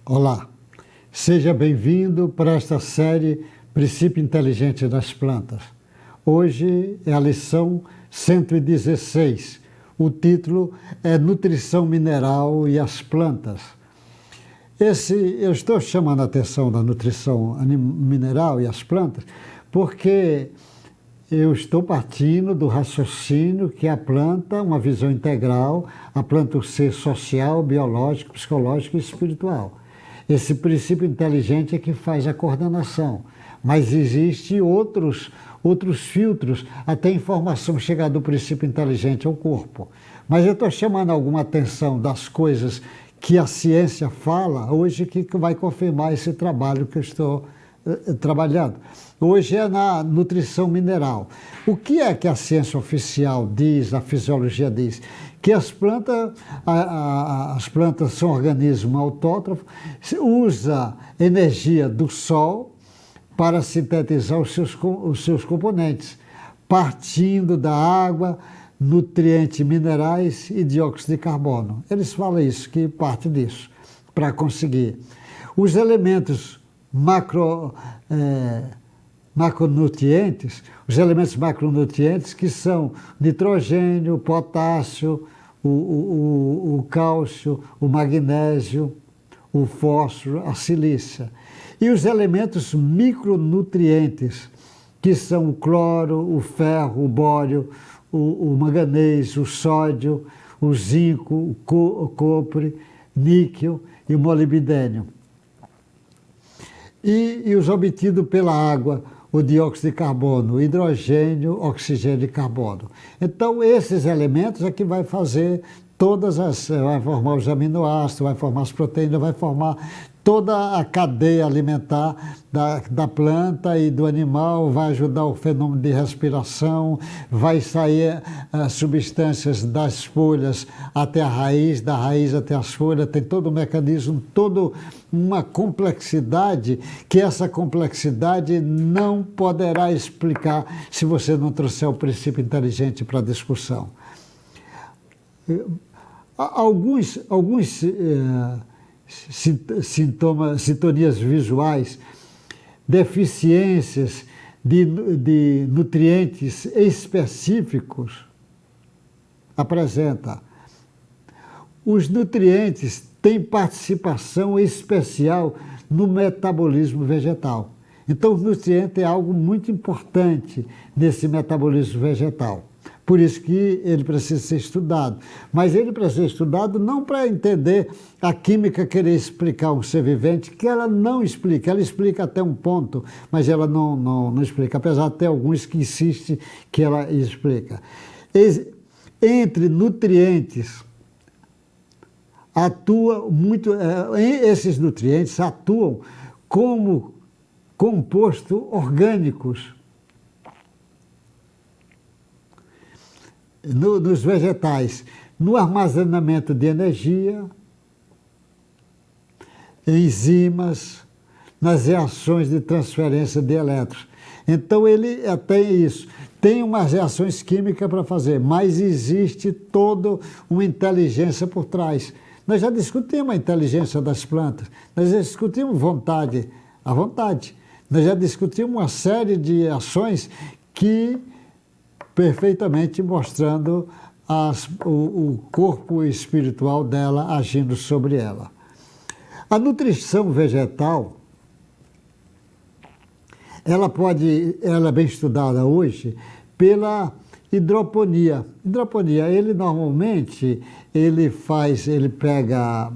Olá, seja bem-vindo para esta série Princípio Inteligente das Plantas. Hoje é a lição 116. O título é Nutrição Mineral e as Plantas. Eu estou chamando a atenção da nutrição mineral e as plantas porque eu estou partindo do raciocínio que a planta, uma visão integral, a planta é um ser social, biológico, psicológico e espiritual. Esse princípio inteligente é que faz a coordenação, mas existem outros filtros até a informação chegar do princípio inteligente ao corpo. Mas eu estou chamando alguma atenção das coisas que a ciência fala hoje que vai confirmar esse trabalho que eu estou trabalhando. Hoje é na nutrição mineral. O que é que a ciência oficial diz, a fisiologia diz? Que as plantas são organismos autótrofos, usa energia do sol para sintetizar os seus componentes, partindo da água, nutrientes minerais e dióxido de carbono. Eles falam isso, que parte disso, para conseguir. Os elementos macronutrientes, os elementos macronutrientes que são nitrogênio, potássio, o cálcio, o magnésio, o fósforo, a silícia. E os elementos micronutrientes, que são o cloro, o ferro, o bório, o manganês, o sódio, o zinco, o cobre, níquel e o molibdênio. E os obtidos pela água, o dióxido de carbono, o hidrogênio, oxigênio e carbono. Então, esses elementos é que vai fazer vai formar os aminoácidos, vai formar as proteínas, vai formar toda a cadeia alimentar da planta e do animal, vai ajudar o fenômeno de respiração, vai sair as substâncias das folhas até a raiz, da raiz até as folhas, tem todo um mecanismo, toda uma complexidade, que essa complexidade não poderá explicar se você não trouxer o princípio inteligente para a discussão. Alguns sintonias visuais, deficiências de nutrientes específicos, apresenta. Os nutrientes têm participação especial no metabolismo vegetal. Então, o nutriente é algo muito importante nesse metabolismo vegetal. Por isso que ele precisa ser estudado. Mas ele precisa ser estudado não para entender a química, querer explicar um ser vivente, que ela não explica. Ela explica até um ponto, mas ela não explica, apesar de ter alguns que insistem que ela explica. Entre nutrientes, esses nutrientes atuam como compostos orgânicos nos vegetais, no armazenamento de energia, enzimas, nas reações de transferência de elétrons. Então ele tem isso, tem umas reações químicas para fazer, mas existe toda uma inteligência por trás. Nós já discutimos a inteligência das plantas, nós já discutimos a vontade. Nós já discutimos uma série de ações que perfeitamente mostrando o corpo espiritual dela agindo sobre ela. A nutrição vegetal, ela é bem estudada hoje pela hidroponia. Ele normalmente pega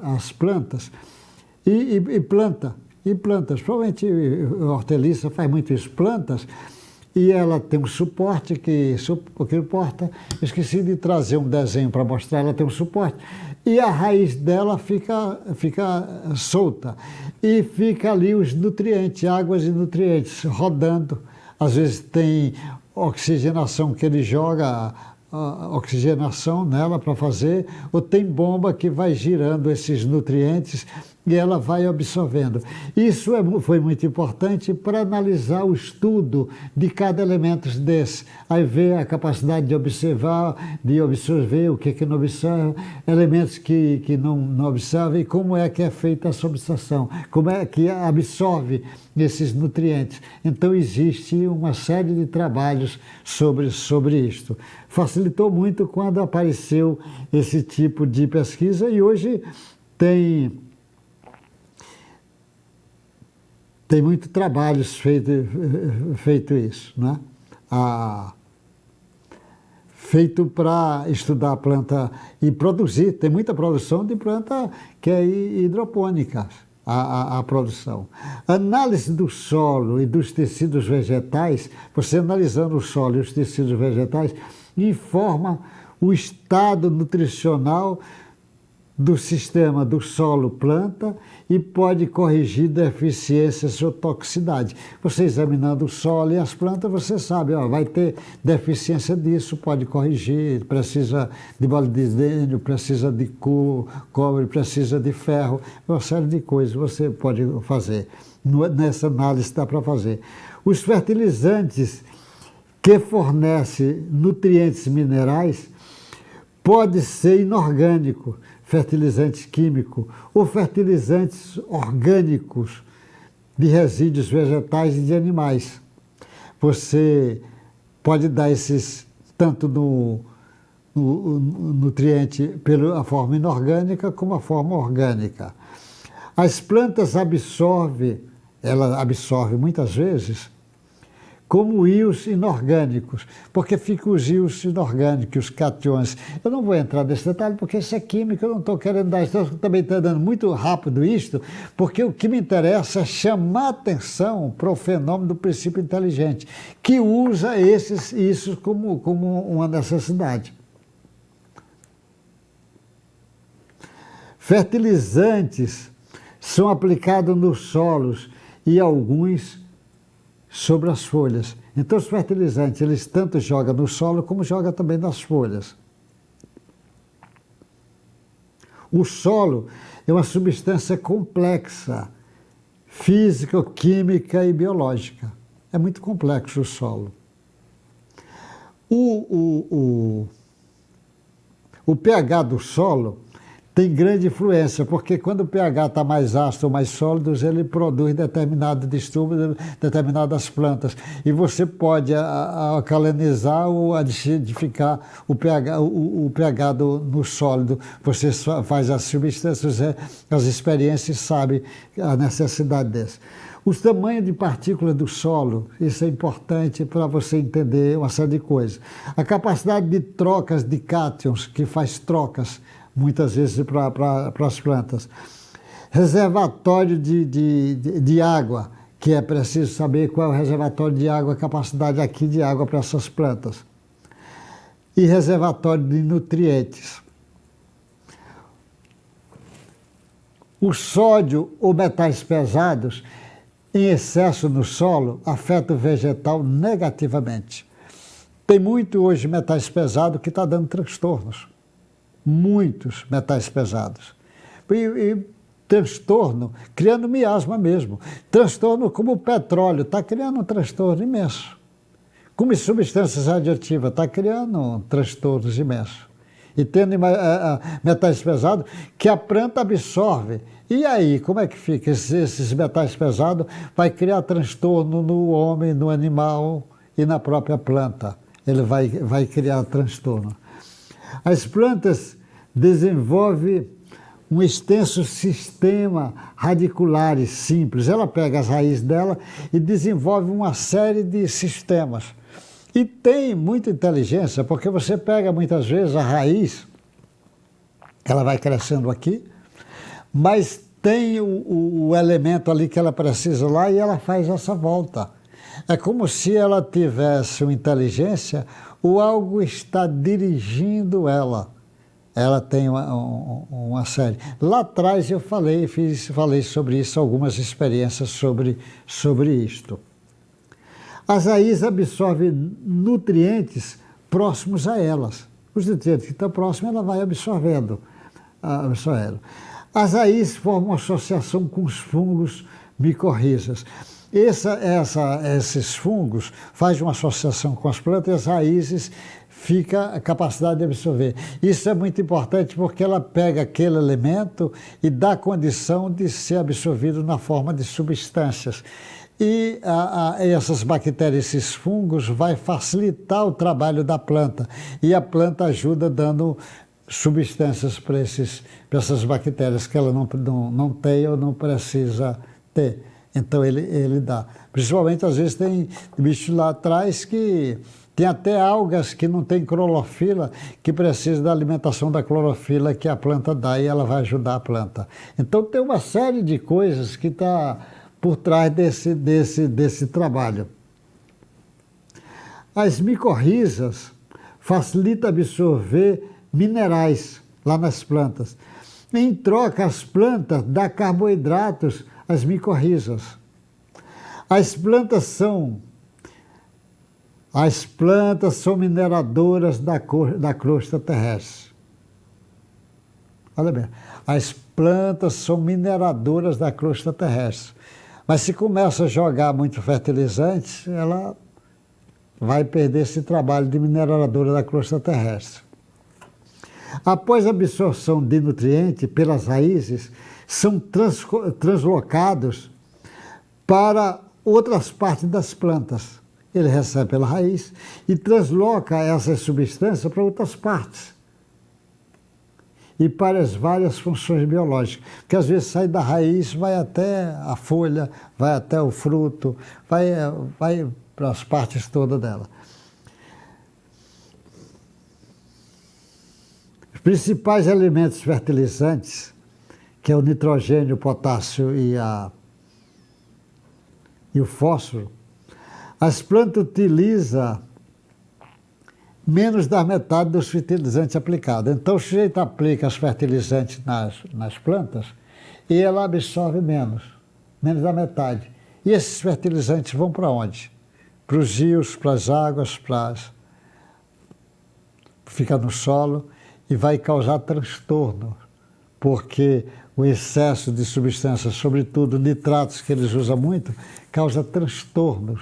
as plantas e planta. Provavelmente a horteliça faz muito isso, plantas. E ela tem um suporte o que importa, esqueci de trazer um desenho para mostrar, ela tem um suporte, e a raiz dela fica solta, e fica ali os nutrientes, águas e nutrientes, rodando. Às vezes tem oxigenação que ele joga, oxigenação nela para fazer, ou tem bomba que vai girando esses nutrientes e ela vai absorvendo. Isso foi muito importante para analisar o estudo de cada elemento desse. Aí ver a capacidade de observar, de absorver, o que não observa, elementos que não observa e como é que é feita essa absorção, como é que absorve esses nutrientes. Então existe uma série de trabalhos sobre isto. Facilitou muito quando apareceu esse tipo de pesquisa e hoje tem muito trabalho feito isso, né? Feito para estudar a planta e produzir. Tem muita produção de planta que é hidropônica, a produção. Análise do solo e dos tecidos vegetais, você analisando o solo e os tecidos vegetais, informa o estado nutricional do sistema do solo-planta e pode corrigir deficiências ou toxicidade. Você examinando o solo e as plantas, você sabe, vai ter deficiência disso, pode corrigir, precisa de molibdênio, precisa de cobre, precisa de ferro, uma série de coisas você pode fazer. Nessa análise dá para fazer. Os fertilizantes que fornecem nutrientes minerais pode ser inorgânico, fertilizante químico, ou fertilizantes orgânicos de resíduos vegetais e de animais. Você pode dar esses, tanto no nutriente pela forma inorgânica como a forma orgânica. As plantas ela absorve muitas vezes como íons inorgânicos, porque ficam os íons inorgânicos, os cations. Eu não vou entrar nesse detalhe, porque isso é química, eu não estou querendo dar isso, também está dando muito rápido isto, porque o que me interessa é chamar atenção para o fenômeno do princípio inteligente, que usa isso como uma necessidade. Fertilizantes são aplicados nos solos e alguns sobre as folhas. Então os fertilizantes, eles tanto jogam no solo como jogam também nas folhas. O solo é uma substância complexa, física, química e biológica. É muito complexo o solo. O pH do solo tem grande influência, porque quando o pH está mais ácido ou mais sólido, ele produz determinado distúrbio, determinadas plantas. E você pode alcalinizar ou acidificar o pH no sólido. Você faz as substâncias, as experiências, sabe a necessidade dessa. Os tamanhos de partículas do solo, isso é importante para você entender uma série de coisas. A capacidade de trocas de cátions, que faz trocas, muitas vezes para as plantas. Reservatório de água, que é preciso saber qual é o reservatório de água, a capacidade aqui de água para essas plantas. E reservatório de nutrientes. O sódio ou metais pesados em excesso no solo afeta o vegetal negativamente. Tem muito hoje metais pesados que está dando transtornos. Muitos metais pesados. E transtorno, criando miasma mesmo. Transtorno como o petróleo, está criando um transtorno imenso. Como substâncias radioativas, está criando transtornos imensos. E tendo metais pesados que a planta absorve. E aí, como é que fica? Esses metais pesados vai criar transtorno no homem, no animal e na própria planta. Ele vai criar transtorno. As plantas desenvolvem um extenso sistema radiculares simples. Ela pega as raízes dela e desenvolve uma série de sistemas. E tem muita inteligência, porque você pega muitas vezes a raiz, ela vai crescendo aqui, mas tem o elemento ali que ela precisa lá e ela faz essa volta. É como se ela tivesse uma inteligência ou algo está dirigindo ela. Ela tem uma série. Lá atrás eu falei sobre isso, algumas experiências sobre isto. As raízes absorvem nutrientes próximos a elas. Os nutrientes que estão próximos, ela vai absorvendo. As raízes formam associação com os fungos micorrizas. Esses fungos fazem uma associação com as plantas e as raízes fica a capacidade de absorver. Isso é muito importante porque ela pega aquele elemento e dá condição de ser absorvido na forma de substâncias. E essas bactérias, esses fungos, vai facilitar o trabalho da planta. E a planta ajuda dando substâncias para essas bactérias que ela não tem ou não precisa ter. Então ele dá. Principalmente, às vezes, tem bichos lá atrás que tem até algas que não tem clorofila, que precisam da alimentação da clorofila que a planta dá e ela vai ajudar a planta. Então tem uma série de coisas que está por trás desse trabalho. As micorrizas facilitam absorver minerais lá nas plantas. Em troca, as plantas dão carboidratos às micorrizas. As plantas são mineradoras da crosta terrestre. Olha bem, as plantas são mineradoras da crosta terrestre. Mas se começa a jogar muito fertilizante, ela vai perder esse trabalho de mineradora da crosta terrestre. Após a absorção de nutrientes pelas raízes, são translocados para outras partes das plantas. Ele recebe pela raiz e transloca essas substâncias para outras partes. E para as várias funções biológicas. Porque às vezes sai da raiz, vai até a folha, vai até o fruto, vai para as partes todas dela. Os principais elementos fertilizantes, que é o nitrogênio, o potássio e o fósforo, as plantas utilizam menos da metade dos fertilizantes aplicados. Então, o sujeito aplica os fertilizantes nas plantas e ela absorve menos da metade. E esses fertilizantes vão para onde? Para os rios, para as águas, fica no solo e vai causar transtorno, porque o excesso de substâncias, sobretudo nitratos que eles usam muito, causa transtornos,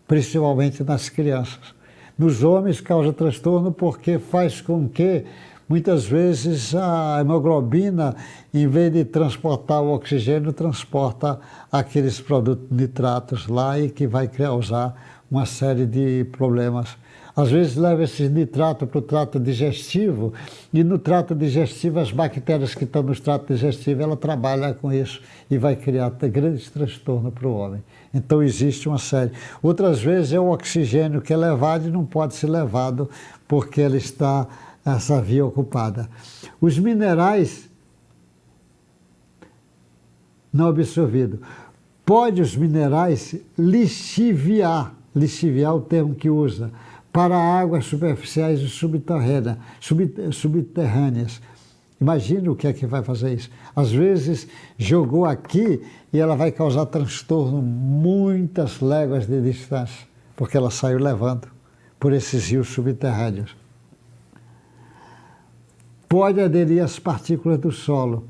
principalmente nas crianças. Nos homens causa transtorno porque faz com que, muitas vezes, a hemoglobina, em vez de transportar o oxigênio, transporta aqueles produtos nitratos lá e que vai causar uma série de problemas. Às vezes leva esses nitratos para o trato digestivo e no trato digestivo as bactérias que estão no trato digestivo, ela trabalha com isso e vai criar grandes transtornos para o homem. Então existe uma série. Outras vezes é o oxigênio que é levado e não pode ser levado porque ele está essa via ocupada. Os minerais não absorvidos. Pode os minerais lixiviar é o termo que usa, para águas superficiais e subterrâneas. Imagine o que é que vai fazer isso. Às vezes jogou aqui e ela vai causar transtorno muitas léguas de distância, porque ela saiu levando por esses rios subterrâneos. Pode aderir às partículas do solo.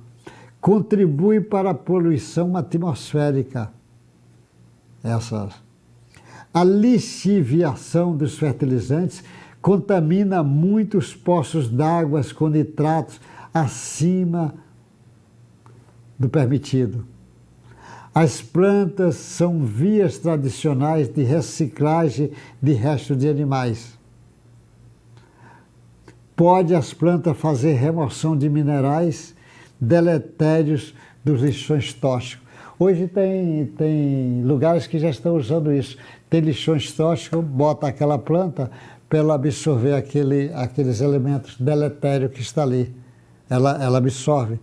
Contribui para a poluição atmosférica. A lixiviação dos fertilizantes contamina muitos poços d'água com nitratos acima do permitido. As plantas são vias tradicionais de reciclagem de restos de animais. Pode as plantas fazer remoção de minerais deletérios dos lixões tóxicos. Hoje tem lugares que já estão usando isso. Tem lixões tóxicos, bota aquela planta para ela absorver aqueles elementos deletérios que está ali. Ela absorve.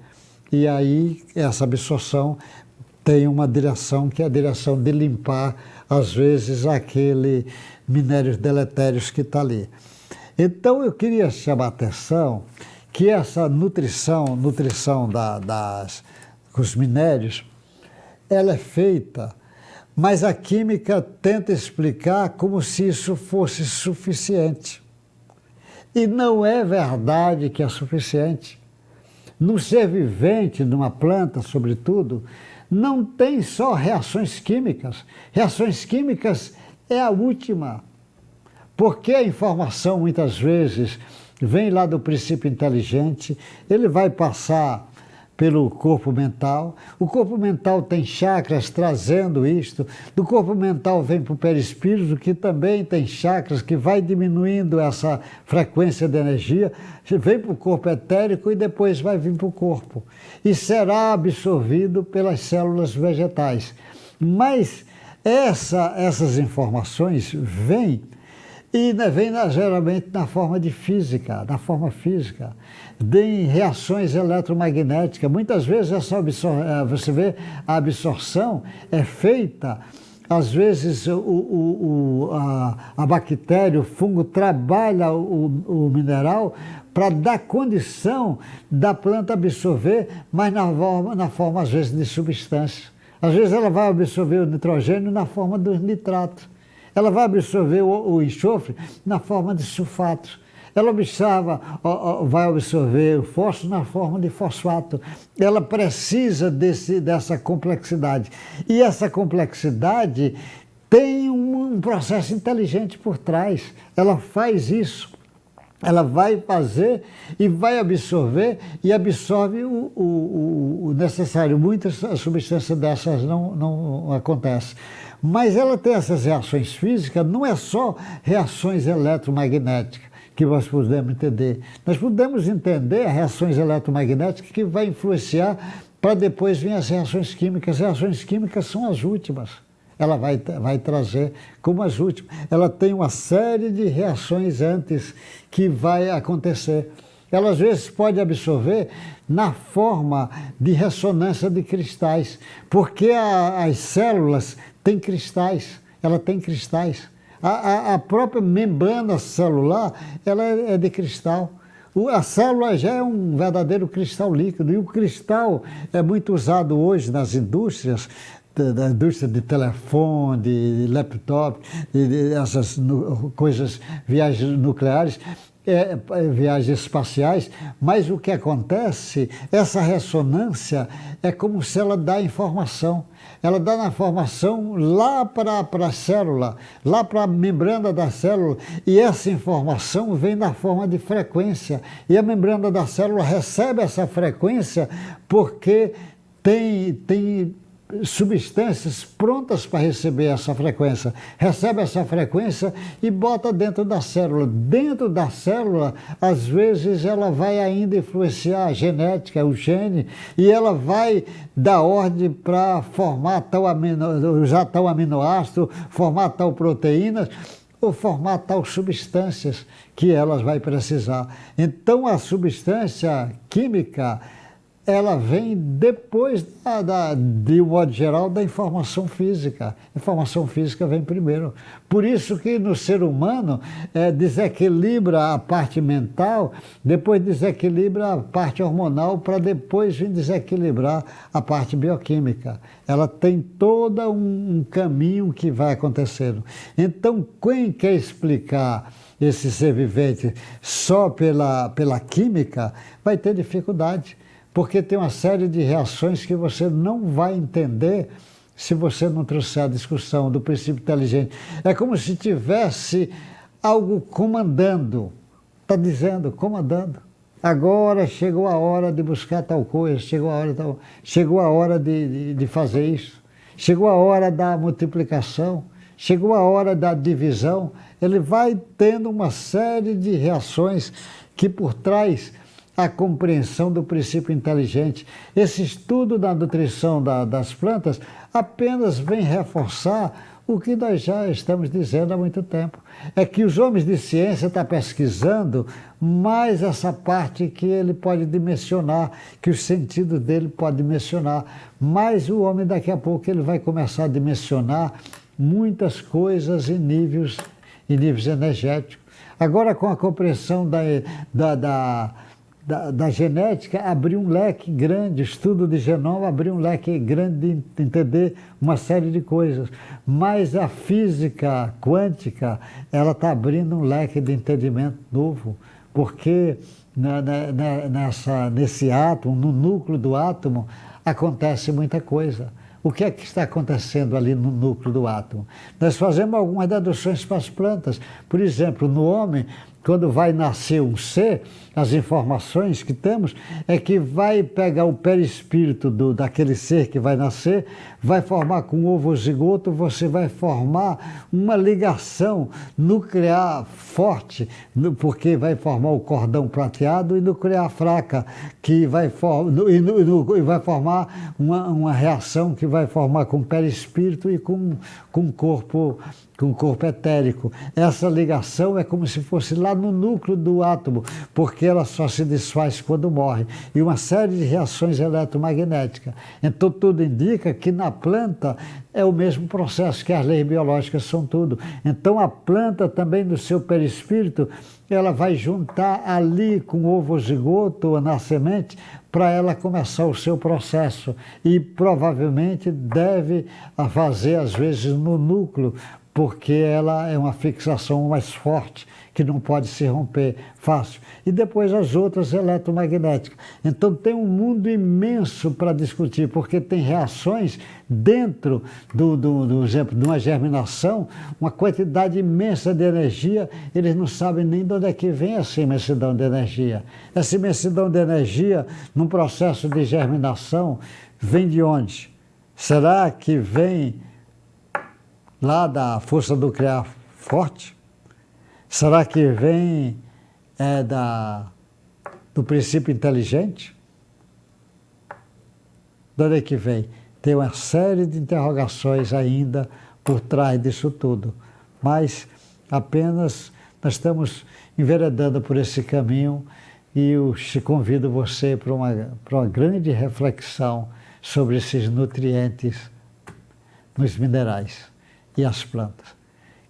E aí, essa absorção tem uma direção, que é a direção de limpar, às vezes, aquele minérios deletérios que está ali. Então, eu queria chamar a atenção que essa nutrição com os minérios, ela é feita, mas a química tenta explicar como se isso fosse suficiente. E não é verdade que é suficiente. no ser vivente, numa planta, sobretudo, não tem só reações químicas. Reações químicas é a última, porque a informação, muitas vezes, vem lá do princípio inteligente, ele vai passar pelo corpo mental. O corpo mental tem chakras trazendo isto. Do corpo mental vem para o perispírito, que também tem chakras, que vai diminuindo essa frequência de energia, vem para o corpo etérico e depois vai vir para o corpo. E será absorvido pelas células vegetais. Mas essas informações vêm, e vem geralmente na forma de física, na forma física, de reações eletromagnéticas. Muitas vezes você vê a absorção é feita, às vezes a bactéria, o fungo trabalha o mineral para dar condição da planta absorver, mas na forma às vezes de substância. Às vezes ela vai absorver o nitrogênio na forma dos nitratos. Ela vai absorver o enxofre na forma de sulfato. Ela vai absorver o fósforo na forma de fosfato. Ela precisa dessa complexidade. E essa complexidade tem um processo inteligente por trás. Ela faz isso. Ela vai fazer e vai absorver e absorve o necessário. Muitas substâncias dessas não acontecem. Mas ela tem essas reações físicas, não é só reações eletromagnéticas que nós podemos entender. Nós podemos entender as reações eletromagnéticas que vai influenciar para depois vir as reações químicas. As reações químicas são as últimas. Ela vai trazer como as últimas. Ela tem uma série de reações antes que vai acontecer. Ela às vezes pode absorver na forma de ressonância de cristais, porque as células têm cristais, ela tem cristais. A própria membrana celular, ela é de cristal. A célula já é um verdadeiro cristal líquido, e o cristal é muito usado hoje nas indústrias, da indústria de telefone, de laptop, essas coisas, viagens nucleares, viagens espaciais, mas o que acontece, essa ressonância é como se ela dá informação. Ela dá a informação lá para a célula, lá para a membrana da célula, e essa informação vem na forma de frequência. E a membrana da célula recebe essa frequência porque tem substâncias prontas para receber essa frequência. Recebe essa frequência e bota dentro da célula. Dentro da célula, às vezes, ela vai ainda influenciar a genética, o gene, e ela vai dar ordem para formar usar tal aminoácido, formar tal proteína, ou formar tal substâncias que elas vai precisar. Então, a substância química, ela vem depois, de um modo geral, da informação física. A informação física vem primeiro. Por isso que no ser humano desequilibra a parte mental, depois desequilibra a parte hormonal, para depois vir desequilibrar a parte bioquímica. Ela tem todo um caminho que vai acontecendo. Então, quem quer explicar esse ser vivente só pela química, vai ter dificuldade. Porque tem uma série de reações que você não vai entender se você não trouxer a discussão do princípio inteligente. É como se tivesse algo comandando, está dizendo, comandando. Agora chegou a hora de buscar tal coisa, chegou a hora de fazer isso, chegou a hora da multiplicação, chegou a hora da divisão. Ele vai tendo uma série de reações que por trás a compreensão do princípio inteligente. Esse estudo da nutrição das plantas apenas vem reforçar o que nós já estamos dizendo há muito tempo. É que os homens de ciência estão pesquisando mais essa parte que ele pode dimensionar, que o sentido dele pode dimensionar. Mas o homem, daqui a pouco, ele vai começar a dimensionar muitas coisas em níveis energéticos. Agora, com a compreensão da genética, abriu um leque grande, estudo de genoma abriu um leque grande de entender uma série de coisas. Mas a física quântica, ela está abrindo um leque de entendimento novo, porque nesse átomo, no núcleo do átomo, acontece muita coisa. O que é que está acontecendo ali no núcleo do átomo? Nós fazemos algumas deduções para as plantas. Por exemplo, no homem, quando vai nascer um ser, as informações que temos é que vai pegar o perispírito daquele ser que vai nascer, vai formar com o ovozigoto, você vai formar uma ligação nuclear forte, porque vai formar o cordão prateado, e nuclear fraca, que vai, vai formar uma reação que vai formar com o perispírito e com o corpo etérico. Essa ligação é como se fosse lá no núcleo do átomo, porque ela só se desfaz quando morre. E uma série de reações eletromagnéticas. Então tudo indica que na planta é o mesmo processo, que as leis biológicas são tudo. Então a planta também no seu perispírito, ela vai juntar ali com o ovozigoto ou na semente para ela começar o seu processo. E provavelmente deve fazer às vezes no núcleo, porque ela é uma fixação mais forte, que não pode se romper fácil. E depois as outras eletromagnéticas. Então tem um mundo imenso para discutir, porque tem reações dentro do exemplo de uma germinação, uma quantidade imensa de energia, eles não sabem nem de onde é que vem essa imensidão de energia. Essa imensidão de energia, num processo de germinação, vem de onde? Será que vem lá da força nuclear forte? Será que vem do princípio inteligente? De onde é que vem? Tem uma série de interrogações ainda por trás disso tudo, mas apenas nós estamos enveredando por esse caminho, e eu convido você para uma grande reflexão sobre esses nutrientes nos minerais e as plantas.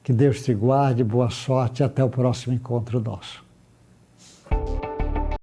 Que Deus te guarde, boa sorte e até o próximo encontro nosso.